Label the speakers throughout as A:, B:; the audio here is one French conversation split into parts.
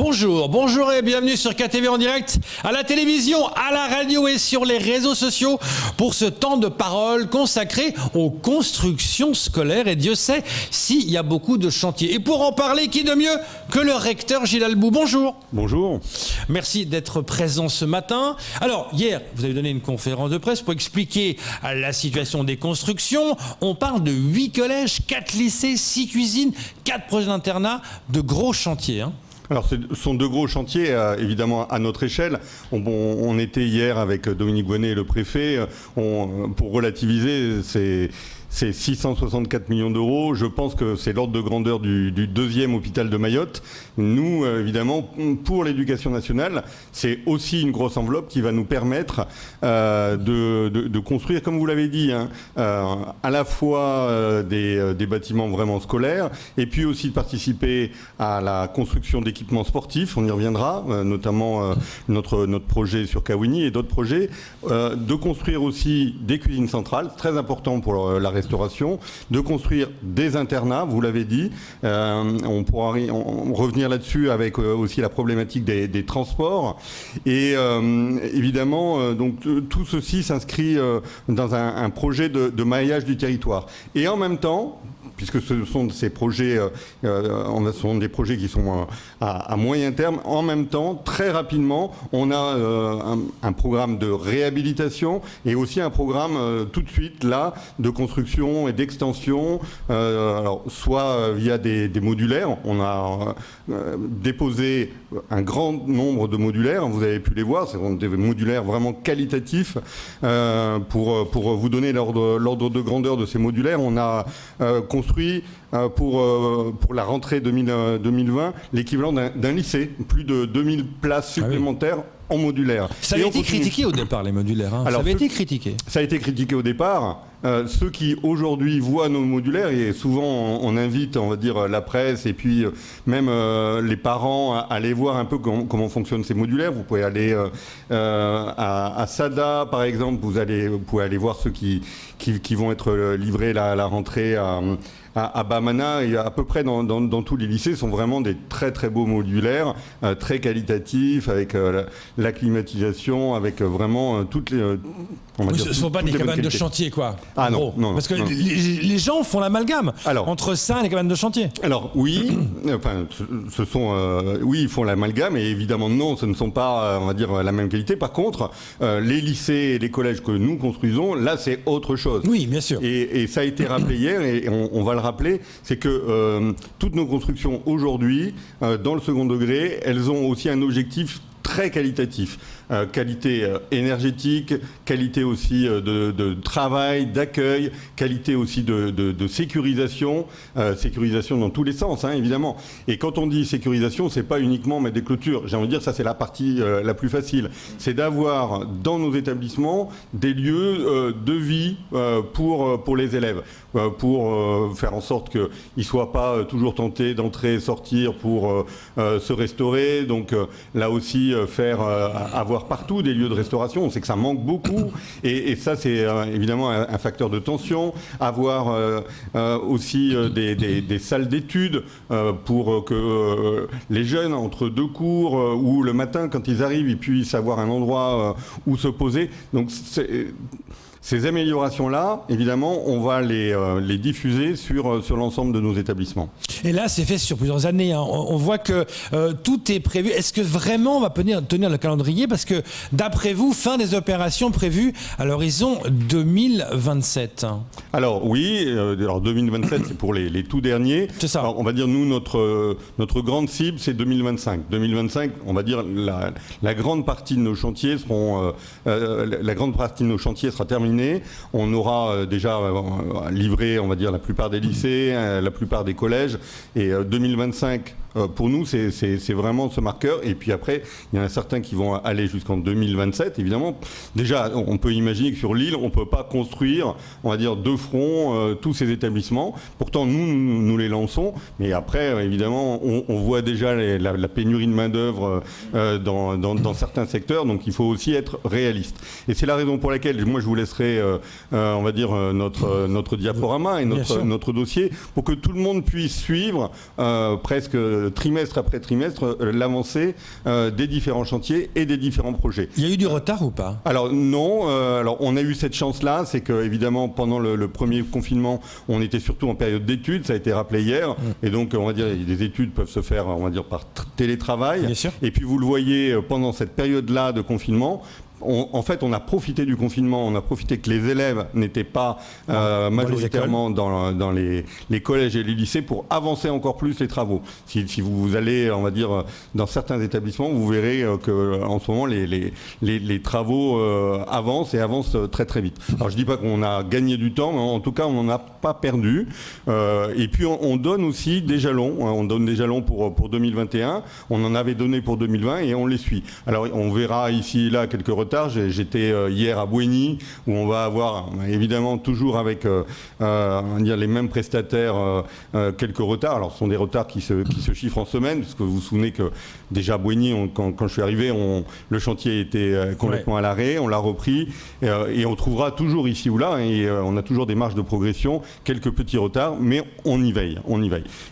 A: Bonjour et bienvenue sur KTV en direct, à la télévision, à la radio et sur les réseaux sociaux pour ce temps de parole consacré aux constructions scolaires. Et Dieu sait s'il y a beaucoup de chantiers. Et pour en parler, qui de mieux que le recteur Gilles Albou. Bonjour.
B: Bonjour.
A: Merci d'être présent ce matin. Alors, hier, vous avez donné une conférence de presse pour expliquer la situation des constructions. On parle de 8 collèges, 4 lycées, 6 cuisines, 4 projets d'internat, de gros chantiers.
B: Alors, ce sont de gros chantiers, évidemment, à notre échelle. On était hier avec Dominique Bonnet, le préfet, pour relativiser c'est 664 millions d'euros. Je pense que c'est l'ordre de grandeur du deuxième hôpital de Mayotte. Nous, évidemment, pour l'éducation nationale, c'est aussi une grosse enveloppe qui va nous permettre de construire, comme vous l'avez dit, à la fois des bâtiments vraiment scolaires et puis aussi de participer à la construction d'équipements sportifs. On y reviendra, notamment notre projet sur Kawini et d'autres projets. De construire aussi des cuisines centrales, très important pour la restauration, de construire des internats, vous l'avez dit. On pourra revenir là-dessus avec aussi la problématique des transports. Et évidemment, donc tout ceci s'inscrit dans un projet de maillage du territoire. Et en même temps, puisque ce sont ces projets, ce sont des projets qui sont à moyen terme. En même temps, très rapidement, on a un programme de réhabilitation et aussi un programme tout de suite là de construction et d'extension. Alors soit via des modulaires. On a déposé un grand nombre de modulaires. Vous avez pu les voir. Ce sont des modulaires vraiment qualitatifs. Pour vous donner l'ordre de grandeur de ces modulaires, on a construit pour la rentrée 2020 l'équivalent d'un lycée, plus de 2000 places supplémentaires en modulaire.
A: Ça avait été critiqué au départ, les modulaires. Alors, ça avait été critiqué.
B: Ça a été critiqué au départ. Ceux qui aujourd'hui voient nos modulaires, et souvent on invite, on va dire, la presse et puis même les parents à aller voir un peu comment fonctionnent ces modulaires. Vous pouvez aller à Sada, par exemple, vous pouvez aller voir ceux qui vont être livrés la rentrée à Bamana, et à peu près dans tous les lycées sont vraiment des très très beaux modulaires, très qualitatifs, avec la climatisation, avec vraiment toutes les...
A: Ce ne sont pas des cabanes de chantier, quoi.
B: Ah non, non.
A: Parce que les gens font l'amalgame entre ça et les cabanes de chantier.
B: Alors oui, enfin, oui, ils font l'amalgame, et évidemment non, ce ne sont pas, on va dire, la même qualité. Par contre, les lycées et les collèges que nous construisons, là, c'est autre chose.
A: Oui, bien sûr.
B: Et ça a été rappelé hier, et on va le rappeler, c'est que toutes nos constructions aujourd'hui, dans le second degré, elles ont aussi un objectif très qualitatif. Qualité énergétique, qualité aussi de travail, d'accueil, qualité aussi de sécurisation, sécurisation dans tous les sens, évidemment. Et quand on dit sécurisation, c'est pas uniquement mettre des clôtures. J'ai envie de dire, ça c'est la partie la plus facile. C'est d'avoir dans nos établissements des lieux de vie pour les élèves, pour faire en sorte qu'ils ne soient pas toujours tentés d'entrer et sortir pour se restaurer. Donc là aussi, avoir partout des lieux de restauration. On sait que ça manque beaucoup, et ça c'est évidemment un facteur de tension. Avoir aussi des salles d'études pour que les jeunes, entre deux cours ou le matin quand ils arrivent, ils puissent avoir un endroit où se poser. Donc ces améliorations-là, évidemment, on va les diffuser sur l'ensemble de nos établissements.
A: Et là, c'est fait sur plusieurs années. On voit que tout est prévu. Est-ce que vraiment on va tenir le calendrier? Parce que, d'après vous, fin des opérations prévues à l'horizon 2027.
B: Alors oui, alors 2027, c'est pour les tout derniers.
A: C'est ça.
B: Alors, on va dire, nous, notre grande cible, c'est 2025. 2025, on va dire, la grande partie de nos chantiers sera terminée. On aura déjà livré, on va dire, la plupart des lycées, la plupart des collèges. Et 2025, pour nous, c'est vraiment ce marqueur. Et puis après, il y en a certains qui vont aller jusqu'en 2027, évidemment. Déjà, on peut imaginer que sur l'île, on ne peut pas construire, on va dire, de front tous ces établissements. Pourtant, nous les lançons. Mais après, évidemment, on voit déjà la pénurie de main-d'œuvre dans certains secteurs. Donc, il faut aussi être réaliste. Et c'est la raison pour laquelle, moi, je vous laisserai montrer, on va dire, notre diaporama et notre dossier pour que tout le monde puisse suivre presque trimestre après trimestre l'avancée des différents chantiers et des différents projets.
A: Il y a eu du retard ou pas?
B: Alors non, alors on a eu cette chance-là, c'est que évidemment pendant le premier confinement, on était surtout en période d'études, ça a été rappelé hier, et donc on va dire les études peuvent se faire, on va dire, par télétravail.
A: Bien sûr.
B: Et puis vous le voyez pendant cette période-là de confinement. En fait, on a profité du confinement, on a profité que les élèves n'étaient pas majoritairement dans les collèges et les lycées pour avancer encore plus les travaux. Si vous allez, on va dire, dans certains établissements, vous verrez qu'en ce moment, les travaux avancent et avancent très très vite. Alors je ne dis pas qu'on a gagné du temps, mais en tout cas, on n'en a pas perdu. Et puis, on donne aussi des jalons. On donne des jalons pour 2021. On en avait donné pour 2020 et on les suit. Alors, on verra ici et là quelques retards. J'étais hier à Bouéni, où on va avoir évidemment toujours avec les mêmes prestataires quelques retards. Alors ce sont des retards qui se chiffrent en semaines, parce que vous vous souvenez que déjà à Bouéni, quand je suis arrivé, le chantier était complètement à l'arrêt, on l'a repris, et on trouvera toujours ici ou là, et on a toujours des marges de progression, quelques petits retards, mais on y veille.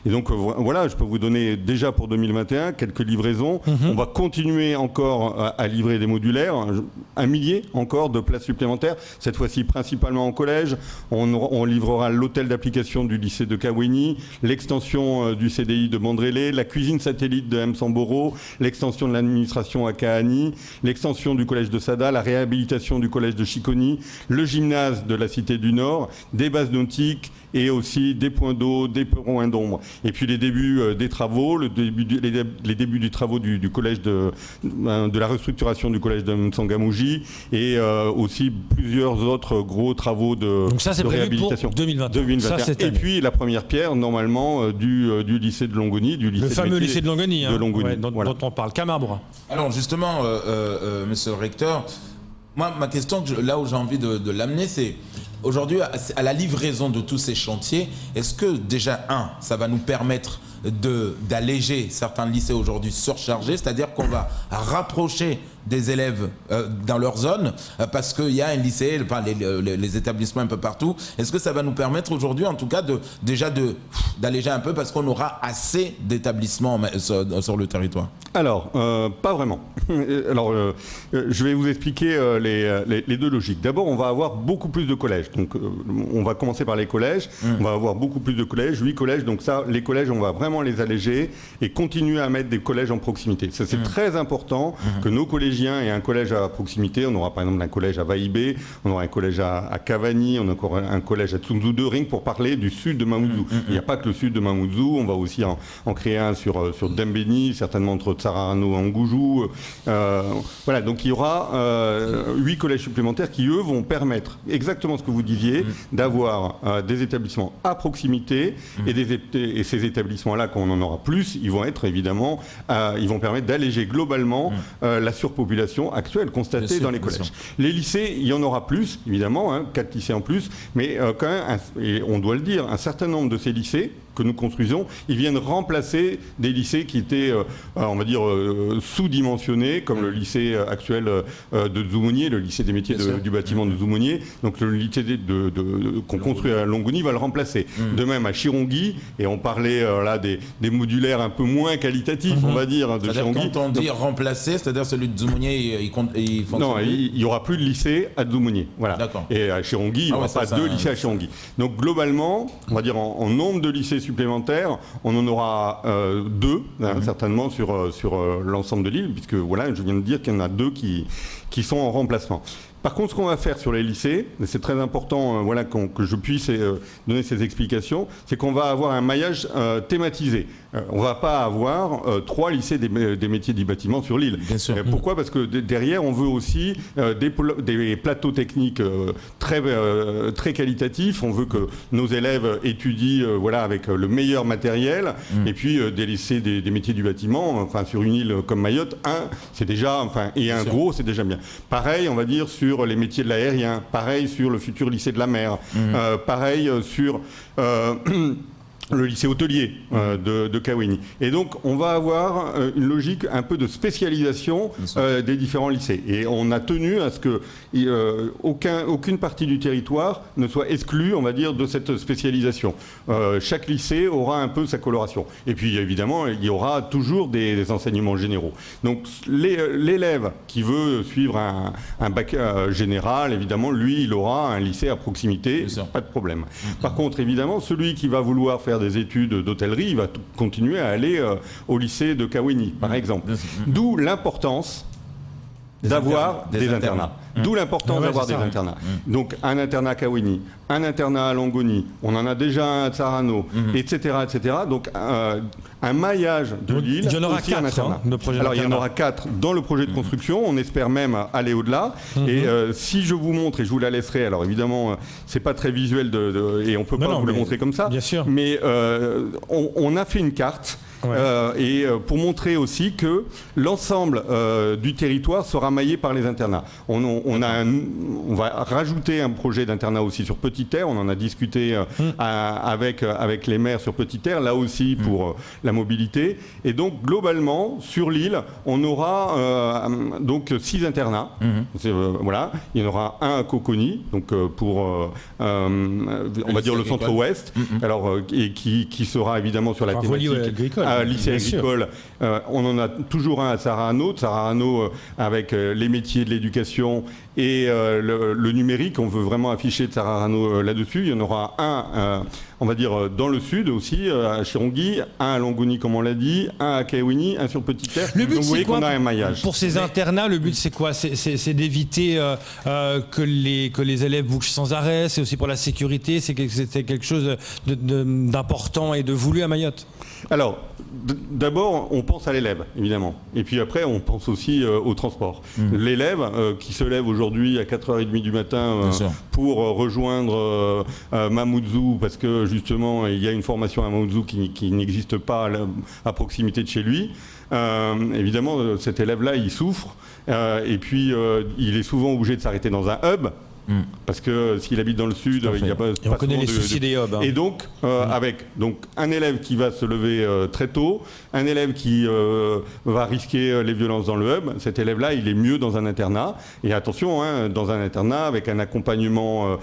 B: Et donc voilà, je peux vous donner déjà pour 2021 quelques livraisons. On va continuer encore à livrer des modulaires, 1 millier encore de places supplémentaires, cette fois-ci principalement en collège. On livrera l'hôtel d'application du lycée de Kawéni, l'extension du CDI de Bandrélé, la cuisine satellite de M. Samboro, l'extension de l'administration à Kahani, l'extension du collège de Sada, la réhabilitation du collège de Chiconi, le gymnase de la Cité du Nord, des bases nautiques et aussi des points d'eau, des points d'ombre. Et puis les débuts des travaux, les débuts des travaux du collège de la restructuration du collège de Msangamouji et aussi plusieurs autres gros travaux de
A: Donc ça, c'est prévu
B: réhabilitation.
A: pour 2021. Ça, cette
B: et
A: année.
B: puis la première pierre, normalement, du lycée de Longoni, du lycée
A: Le fameux lycée de Longoni,
B: dont
A: dont on parle. Camarbra.
C: Alors justement, monsieur le recteur, moi, ma question, là où j'ai envie de l'amener, c'est aujourd'hui, à la livraison de tous ces chantiers, est-ce que déjà, ça va nous permettre d'alléger certains lycées aujourd'hui surchargés, c'est-à-dire qu'on va rapprocher des élèves dans leur zone, parce qu'il y a un lycée, enfin, les établissements un peu partout. Est-ce que ça va nous permettre aujourd'hui, en tout cas, d'alléger un peu, parce qu'on aura assez d'établissements sur le territoire?
B: Alors, pas vraiment. Alors, je vais vous expliquer les deux logiques. D'abord, on va avoir beaucoup plus de collèges. Donc, on va commencer par les collèges. On va avoir beaucoup plus de collèges, 8 collèges. Donc ça, les collèges, on va vraiment les alléger et continuer à mettre des collèges en proximité. Ça, c'est très important que nos collégiens aient un collège à proximité. On aura par exemple un collège à Vaïbé, on aura un collège à Cavani, on a encore un collège à Tsunzu 2, rien que pour parler du sud de Mamoudzou. Il n'y a pas que le sud de Mamoudzou, on va aussi en créer un sur Dembéni, certainement entre Tsararano et Ngoujou. Voilà, donc il y aura 8 collèges supplémentaires qui, eux, vont permettre exactement ce que vous disiez, d'avoir des établissements à proximité et ces établissements-là, quand on en aura plus, ils vont être évidemment, ils vont permettre d'alléger globalement la surpopulation actuelle constatée dans les collèges. Les lycées, il y en aura plus, évidemment, 4 lycées en plus, mais quand même, et on doit le dire, un certain nombre de ces lycées que nous construisons, ils viennent remplacer des lycées qui étaient, on va dire, sous-dimensionnés, comme le lycée actuel de Dzoumognier, le lycée des métiers du bâtiment de Dzoumognier. Donc le lycée qu'on construit à Longoni va le remplacer. De même à Chirongui, et on parlait là des modulaires un peu moins qualitatifs, on va dire, de Chirongui.
C: Quand on dit remplacer, c'est-à-dire celui de Dzoumognier, il fonctionne?
B: Non, il n'y aura plus de lycée à Dzoumognier. Voilà. Et à Chirongui, il n'y aura pas 2 lycées à Chirongui. Donc globalement, on va dire en nombre de lycées supplémentaires, on en aura 2, certainement sur l'ensemble de l'île, puisque voilà, je viens de dire qu'il y en a 2 qui sont en remplacement. Par contre, ce qu'on va faire sur les lycées, et c'est très important que je puisse donner ces explications, c'est qu'on va avoir un maillage thématisé. On ne va pas avoir 3 lycées des métiers du bâtiment sur l'île. Pourquoi ? Parce que derrière, on veut aussi des plateaux techniques très qualitatifs. On veut que nos élèves étudient avec le meilleur matériel. Et puis, des lycées des métiers du bâtiment, sur une île comme Mayotte, c'est déjà, gros, c'est déjà bien. Pareil, on va dire, sur les métiers de l'aérien, pareil sur le futur lycée de la mer, pareil sur le lycée hôtelier de Kawini. Et donc, on va avoir une logique un peu de spécialisation des différents lycées. Et on a tenu à ce que aucune partie du territoire ne soit exclue, on va dire, de cette spécialisation. Chaque lycée aura un peu sa coloration. Et puis, évidemment, il y aura toujours des enseignements généraux. Donc, l'élève qui veut suivre un bac général, évidemment, lui, il aura un lycée à proximité, pas de problème. Par contre, évidemment, celui qui va vouloir faire des études d'hôtellerie, il va continuer à aller au lycée de Kawini, par exemple. D'où l'importance d'avoir des internats. D'où l'importance d'avoir des internats. Donc un internat à Kawini, un internat à Longoni, on en a déjà un à Tsarano, etc., etc. Donc un maillage de l'île.
A: Il y en aura
B: aussi
A: 4
B: un internat.
A: Alors
B: il y en aura 4 dans le projet de construction. On espère même aller au-delà. Et si je vous montre, et je vous la laisserai, alors évidemment, c'est pas très visuel et on peut pas vous le montrer comme ça.
A: Bien sûr.
B: Mais on a fait une carte. Pour montrer aussi que l'ensemble du territoire sera maillé par les internats. On va rajouter un projet d'internat aussi sur Petite Terre. On en a discuté avec les maires sur Petite Terre, là aussi pour la mobilité. Et donc globalement sur l'île, on aura donc 6 internats. Voilà, il y en aura un à Coconi, donc pour on va dire le centre-ouest, alors et qui sera évidemment sur la thématique
A: agricole.
B: Lycée agricole. On en a toujours un à Tsarano avec les métiers de l'éducation et le numérique. On veut vraiment afficher Tsarano là-dessus. Il y en aura un, on va dire, dans le sud aussi, à Chirongui, un à Longoni, comme on l'a dit, un à Kawini, un sur Petite Terre.
A: Le but,
B: donc vous voyez qu'on a un maillage.
A: Pour ces internats, le but, c'est quoi? C'est d'éviter que les élèves bougent sans arrêt. C'est aussi pour la sécurité. C'est quelque chose d'important et de voulu à Mayotte.
B: Alors, d'abord, on pense à l'élève, évidemment. Et puis après, on pense aussi au transport. L'élève qui se lève aujourd'hui à 4h30 du matin pour rejoindre Mamoudzou, parce que justement, il y a une formation à Mamoudzou qui n'existe pas à proximité de chez lui. Évidemment, cet élève-là, il souffre. Et puis, il est souvent obligé de s'arrêter dans un hub. Parce que s'il habite dans le sud, il n'y a pas.
A: Et on connaît les soucis des hubs.
B: Et donc, avec un élève qui va se lever très tôt, un élève qui va risquer les violences dans le hub, cet élève-là, il est mieux dans un internat. Et attention, dans un internat avec un accompagnement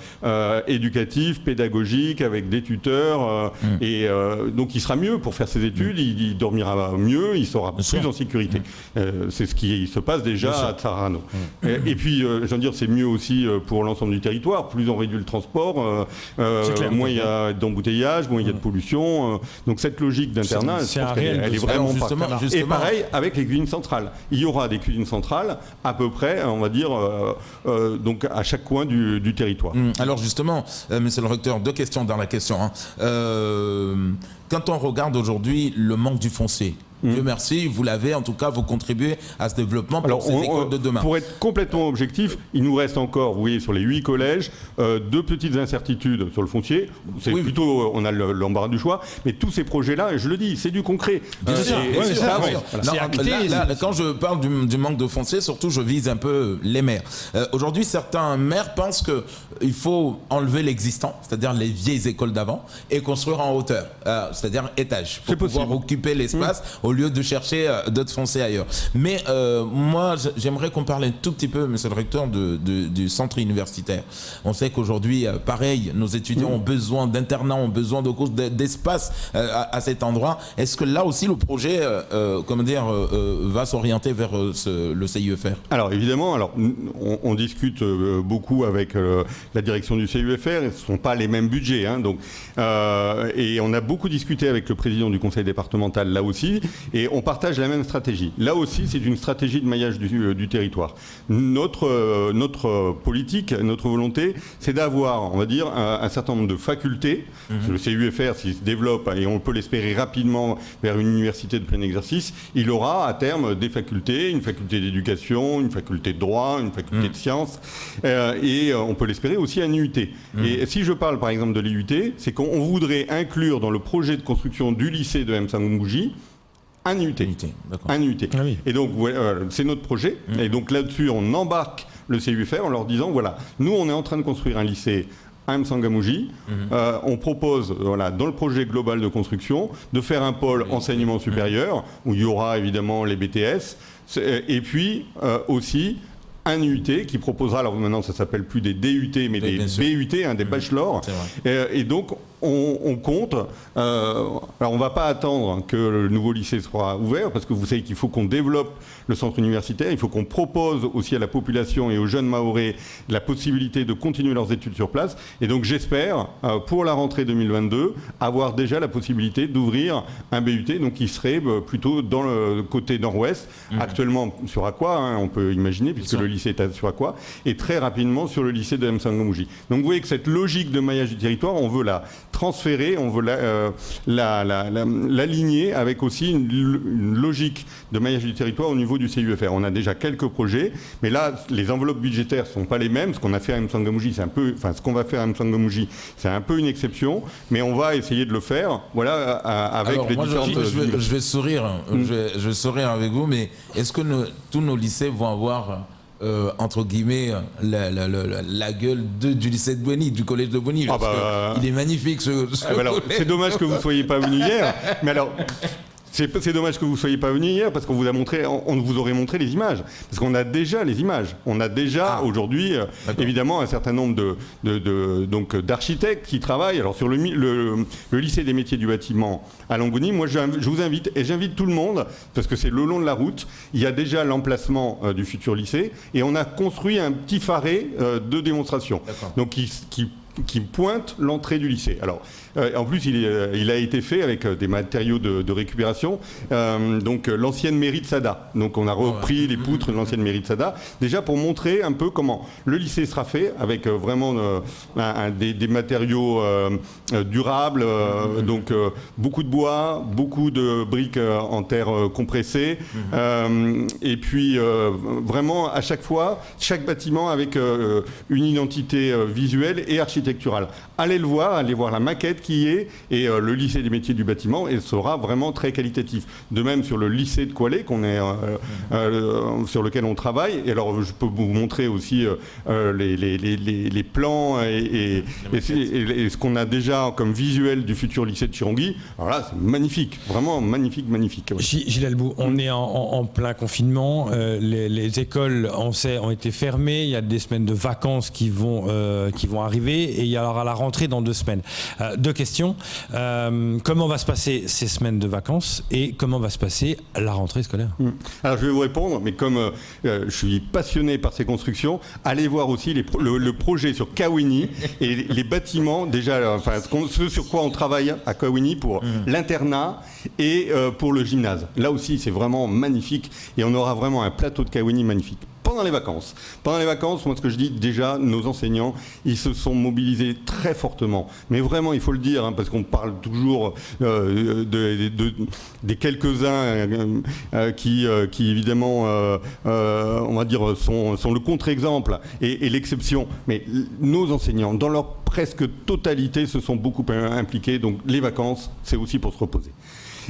B: éducatif, pédagogique, avec des tuteurs. Et donc, il sera mieux pour faire ses études, il dormira mieux, il sera plus en sécurité. C'est ce qui se passe déjà à Tsarano. Et puis, je veux dire, c'est mieux aussi pour l'ensemble du territoire. Plus on réduit le transport, moins il y a d'embouteillage, moins il y a de pollution. Donc cette logique d'internat, je pense qu'elle est vraiment justement. Et pareil avec les cuisines centrales. Il y aura des cuisines centrales à peu près, on va dire, donc à chaque coin du territoire.
C: Alors justement, monsieur le recteur, 2 questions dans la question. Quand on regarde aujourd'hui le manque du foncier, Dieu merci, vous l'avez, en tout cas, vous contribuez à ce développement pour ces écoles de demain.
B: Pour être complètement objectif, il nous reste encore, vous voyez, sur les 8 collèges, 2 petites incertitudes sur le foncier. C'est plutôt, on a l'embarras du choix, mais tous ces projets-là, je le dis, c'est du concret.
C: Quand je parle du manque de foncier, surtout, je vise un peu les maires. Aujourd'hui, certains maires pensent qu'il faut enlever l'existant, c'est-à-dire les vieilles écoles d'avant, et construire en hauteur, c'est-à-dire étage, pour pouvoir occuper l'espace au lieu de chercher d'autres fonciers ailleurs. Mais moi, j'aimerais qu'on parle un tout petit peu, monsieur le recteur, du centre universitaire. On sait qu'aujourd'hui, pareil, nos étudiants ont besoin d'internats, ont besoin d'espace à cet endroit. Est-ce que là aussi, le projet va s'orienter vers le CIUFR?
B: Alors évidemment, on discute beaucoup avec la direction du CIUFR. Ce ne sont pas les mêmes budgets. Et on a beaucoup discuté avec le président du conseil départemental là aussi. Et on partage la même stratégie. Là aussi, c'est une stratégie de maillage du territoire. Notre politique, notre volonté, c'est d'avoir, on va dire, un certain nombre de facultés. Le CIUFR, s'il se développe, et on peut l'espérer rapidement vers une université de plein exercice, il aura à terme des facultés, une faculté d'éducation, une faculté de droit, une faculté de sciences, et on peut l'espérer aussi un IUT. Et si je parle par exemple de l'IUT, c'est qu'on voudrait inclure dans le projet de construction du lycée de M'Sangoumouji un IUT. Un IUT. Ah oui. Et donc, c'est notre projet. Et donc là-dessus, on embarque le CIUFR en leur disant, voilà, nous, on est en train de construire un lycée à M'Tsangamouji. On propose, dans le projet global de construction, de faire un pôle enseignement supérieur, où il y aura évidemment les BTS, et puis aussi un UT qui proposera, alors maintenant ça s'appelle plus des DUT, mais des BUT, des bachelors. Et donc on compte, alors on ne va pas attendre que le nouveau lycée soit ouvert, parce que vous savez qu'il faut qu'on développe le centre universitaire, il faut qu'on propose aussi à la population et aux jeunes Mahorais la possibilité de continuer leurs études sur place. Et donc j'espère, pour la rentrée 2022, avoir déjà la possibilité d'ouvrir un BUT, donc qui serait plutôt dans le côté nord-ouest, actuellement sur Aqua, on peut imaginer, puisque le lycée est sur Aqua, et très rapidement sur le lycée de M'Tsangamouji. Donc vous voyez que cette logique de maillage du territoire, on veut la transférer, on veut l'aligner avec aussi une logique de maillage du territoire au niveau du CUFR. On a déjà quelques projets, mais là, les enveloppes budgétaires ne sont pas les mêmes. Ce qu'on a fait à M'Tsangamouji, ce qu'on va faire à M'Tsangamouji, c'est un peu une exception, mais on va essayer de le faire, avec les différentes...
C: Je vais sourire, je vais sourire avec vous, mais est-ce que tous nos lycées vont avoir... entre guillemets, la gueule du lycée de Boni, du collège de Boni. Il est magnifique
B: c'est dommage que vous ne soyez pas venu hier, mais alors... C'est dommage que vous ne soyez pas venu hier parce qu'on vous aurait montré les images. Parce qu'on a déjà les images. On a déjà aujourd'hui, évidemment, un certain nombre d'architectes qui travaillent. Alors sur le lycée des métiers du bâtiment à Longoni, moi je vous invite, et j'invite tout le monde, parce que c'est le long de la route, il y a déjà l'emplacement du futur lycée, et on a construit un petit phare de démonstration. Donc qui pointe l'entrée du lycée. Alors, en plus, il a été fait avec des matériaux de récupération, donc l'ancienne mairie de Sada. Donc, on a repris les poutres de l'ancienne mairie de Sada, déjà pour montrer un peu comment le lycée sera fait, avec vraiment des matériaux durables, donc beaucoup de bois, beaucoup de briques en terre compressée, et puis vraiment, à chaque fois, chaque bâtiment avec une identité visuelle et architecturale. Allez le voir, allez voir la maquette qui est, et le lycée des métiers du bâtiment, et sera vraiment très qualitatif. De même sur le lycée de Kwalé, sur lequel on travaille. Et alors je peux vous montrer aussi les plans et ce qu'on a déjà comme visuel du futur lycée de Chirongui. Alors là, c'est magnifique, vraiment magnifique. Ouais.
A: Gilles Albou, on est en plein confinement. Les écoles, on sait, ont été fermées. Il y a des semaines de vacances qui vont arriver. Et il y aura la rentrée dans 2 semaines. 2 questions. Comment va se passer ces semaines de vacances et comment va se passer la rentrée scolaire ?
B: Alors je vais vous répondre, mais comme je suis passionné par ces constructions, allez voir aussi le projet sur Kawini et les bâtiments, déjà, ce sur quoi on travaille à Kawini pour l'internat et pour le gymnase. Là aussi, c'est vraiment magnifique et on aura vraiment un plateau de Kawini magnifique. Pendant les vacances, moi ce que je dis déjà, nos enseignants, ils se sont mobilisés très fortement. Mais vraiment, il faut le dire, parce qu'on parle toujours des quelques-uns qui évidemment, on va dire, sont le contre-exemple et l'exception. Mais nos enseignants, dans leur presque totalité, se sont beaucoup impliqués. Donc les vacances, c'est aussi pour se reposer.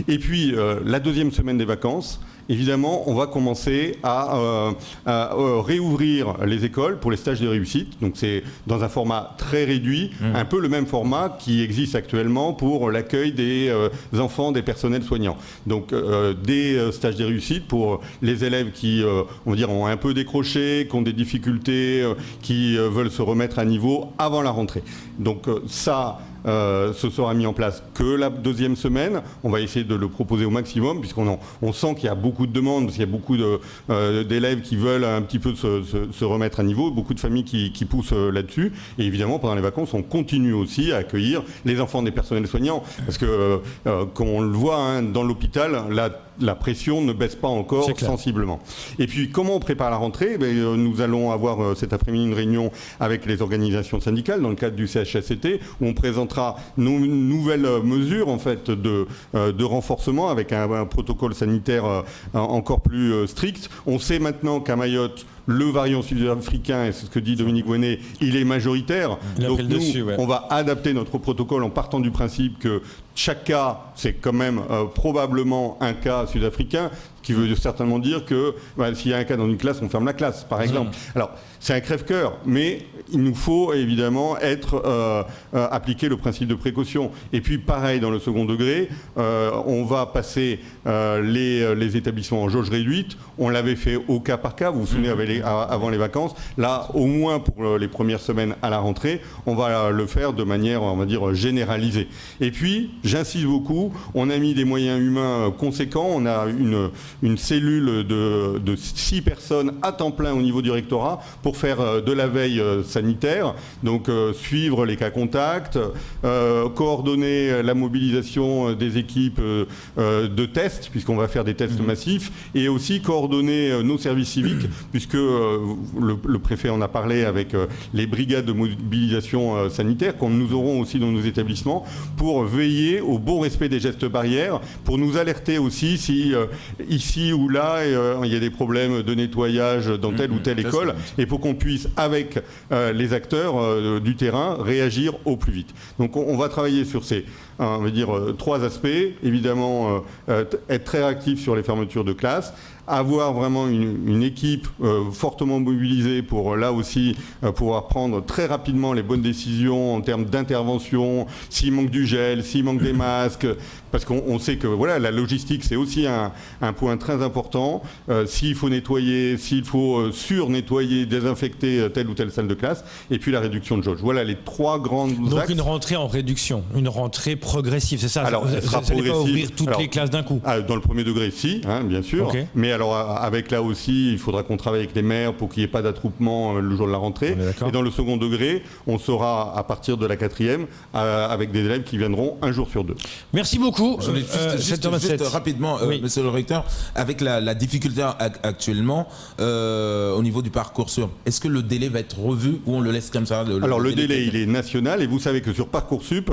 B: Et puis, la 2e semaine des vacances, évidemment, on va commencer à réouvrir les écoles pour les stages de réussite. Donc c'est dans un format très réduit, un peu le même format qui existe actuellement pour l'accueil des enfants des personnels soignants. Donc des stages de réussite pour les élèves qui, on va dire, ont un peu décroché, qui ont des difficultés, qui veulent se remettre à niveau avant la rentrée. Donc ça... ce sera mis en place que la 2e semaine. On va essayer de le proposer au maximum, puisqu'on sent qu'il y a beaucoup de demandes, parce qu'il y a beaucoup d'élèves qui veulent un petit peu se remettre à niveau, beaucoup de familles qui poussent là-dessus. Et évidemment, pendant les vacances, on continue aussi à accueillir les enfants des personnels soignants, parce que, comme on le voit dans l'hôpital, la pression ne baisse pas encore sensiblement. Et puis, comment on prépare la rentrée ? Nous allons avoir cet après-midi une réunion avec les organisations syndicales dans le cadre du CHSCT, où on présentera nos nouvelles mesures en fait de renforcement avec un protocole sanitaire encore plus strict. On sait maintenant qu'à Mayotte, le variant sud-africain, et c'est ce que dit Dominique Voynet, il est majoritaire. Donc nous, on va adapter notre protocole en partant du principe que chaque cas, c'est quand même probablement un cas sud-africain. qui veut certainement dire que s'il y a un cas dans une classe, on ferme la classe, par exemple. Alors, c'est un crève-cœur, mais il nous faut évidemment appliquer le principe de précaution. Et puis, pareil, dans le second degré, on va passer les établissements en jauge réduite. On l'avait fait au cas par cas, vous vous souvenez, avant les vacances. Là, au moins pour les premières semaines à la rentrée, on va le faire de manière, on va dire, généralisée. Et puis, j'insiste beaucoup, on a mis des moyens humains conséquents. On a une cellule de 6 personnes à temps plein au niveau du rectorat pour faire de la veille sanitaire, donc suivre les cas contacts, coordonner la mobilisation des équipes de tests, puisqu'on va faire des tests massifs, et aussi coordonner nos services civiques, puisque le préfet en a parlé avec les brigades de mobilisation sanitaire, qu'on nous aurons aussi dans nos établissements, pour veiller au bon respect des gestes barrières, pour nous alerter aussi si ici ou là il y a des problèmes de nettoyage dans telle ou telle école, et pour qu'on puisse, avec les acteurs du terrain, réagir au plus vite. Donc on va travailler sur ces, on va dire, 3 aspects. Évidemment, être très réactif sur les fermetures de classe, avoir vraiment une équipe fortement mobilisée pour, là aussi, pouvoir prendre très rapidement les bonnes décisions en termes d'intervention, s'il manque du gel, s'il manque des masques, parce qu'on sait que voilà, la logistique, c'est aussi un point très important. S'il faut nettoyer, s'il faut sur-nettoyer, désinfecter telle ou telle salle de classe, et puis la réduction de jauge. Voilà les 3 grandes axes.
A: Donc une rentrée en réduction, une rentrée progressive, c'est ça?
B: Alors, elle sera progressive.
A: Pas ouvrir toutes les classes d'un coup?
B: Dans le premier degré, si, bien sûr.
A: Okay.
B: Mais alors, avec là aussi, il faudra qu'on travaille avec les maires pour qu'il n'y ait pas d'attroupement le jour de la rentrée. Et dans le second degré, on sera à partir de la 4e avec des élèves qui viendront un jour sur 2.
A: Merci beaucoup.
C: Je voulais juste rapidement, monsieur le recteur, avec la difficulté actuellement au niveau du Parcoursup, est-ce que le délai va être revu ou on le laisse comme ça?
B: Alors le délai, il est national, et vous savez que sur Parcoursup,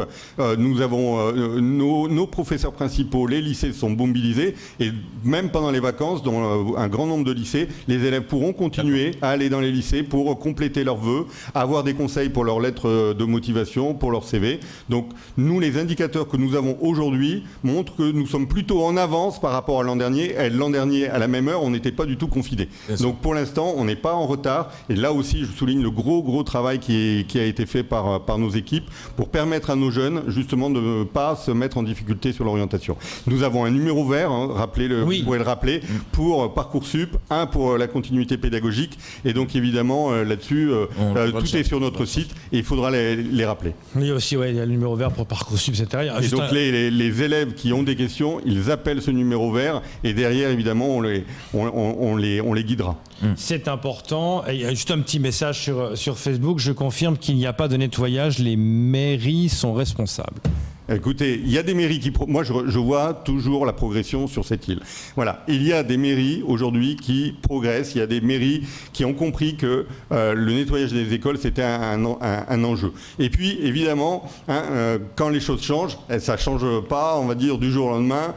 B: nous avons nos professeurs principaux, les lycées sont mobilisés, et même pendant les vacances, dans un grand nombre de lycées, les élèves pourront continuer à aller dans les lycées pour compléter leurs vœux, avoir des conseils pour leurs lettres de motivation, pour leur CV. Donc nous, les indicateurs que nous avons aujourd'hui montrent que nous sommes plutôt en avance par rapport à l'an dernier. L'an dernier, à la même heure, on n'était pas du tout confinés. Donc pour l'instant, on n'est pas en retard. Et là aussi, je souligne le gros travail qui a été fait par nos équipes pour permettre à nos jeunes, justement, de ne pas se mettre en difficulté sur l'orientation. Nous avons un numéro vert, vous pouvez le rappeler, pour Parcoursup, un pour la continuité pédagogique. Et donc, évidemment, là-dessus, tout est sur notre site et il faudra les rappeler.
A: Oui, aussi, il y a le numéro vert pour Parcoursup, etc.
B: Et donc, les élèves qui ont des questions, ils appellent ce numéro vert, et derrière, évidemment, on les guidera.
A: C'est important. Et il y a juste un petit message sur Facebook. Je confirme qu'il n'y a pas de nettoyage. Les mairies sont responsables.
B: Écoutez, il y a des mairies qui... Moi, je vois toujours la progression sur cette île. Voilà. Il y a des mairies, aujourd'hui, qui progressent. Il y a des mairies qui ont compris que le nettoyage des écoles, c'était un enjeu. Et puis, évidemment, quand les choses changent, ça ne change pas, on va dire, du jour au lendemain,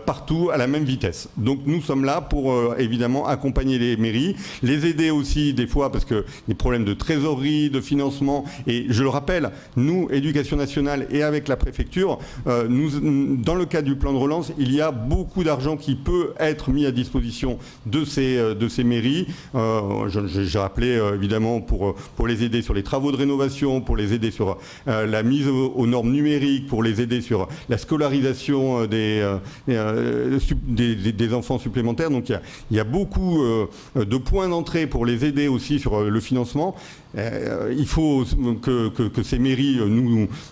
B: partout à la même vitesse. Donc, nous sommes là pour, évidemment, accompagner les mairies, les aider aussi, des fois, parce que des problèmes de trésorerie, de financement. Et je le rappelle, nous, Éducation nationale, et avec la préfecture, dans le cadre du plan de relance, il y a beaucoup d'argent qui peut être mis à disposition de ces mairies. J'ai rappelé évidemment pour les aider sur les travaux de rénovation, pour les aider sur la mise aux normes numériques, pour les aider sur la scolarisation des enfants supplémentaires. Donc il y a beaucoup de points d'entrée pour les aider aussi sur le financement. Il faut que ces mairies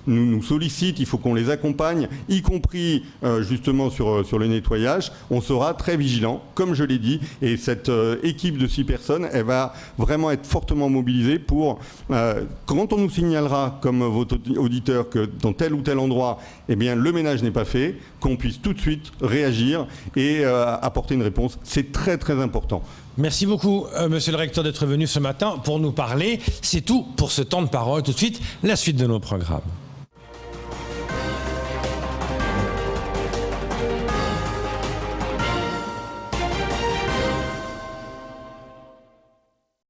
B: nous sollicitent, il faut qu'on les accompagne, y compris justement sur le nettoyage. On sera très vigilant, comme je l'ai dit, et cette équipe de 6 personnes, elle va vraiment être fortement mobilisée pour, quand on nous signalera, comme votre auditeur, que dans tel ou tel endroit, eh bien, le ménage n'est pas fait, qu'on puisse tout de suite réagir et apporter une réponse. C'est très très important.
A: Merci beaucoup, monsieur le recteur, d'être venu ce matin pour nous parler. C'est tout pour ce temps de parole. Tout de suite, la suite de nos programmes.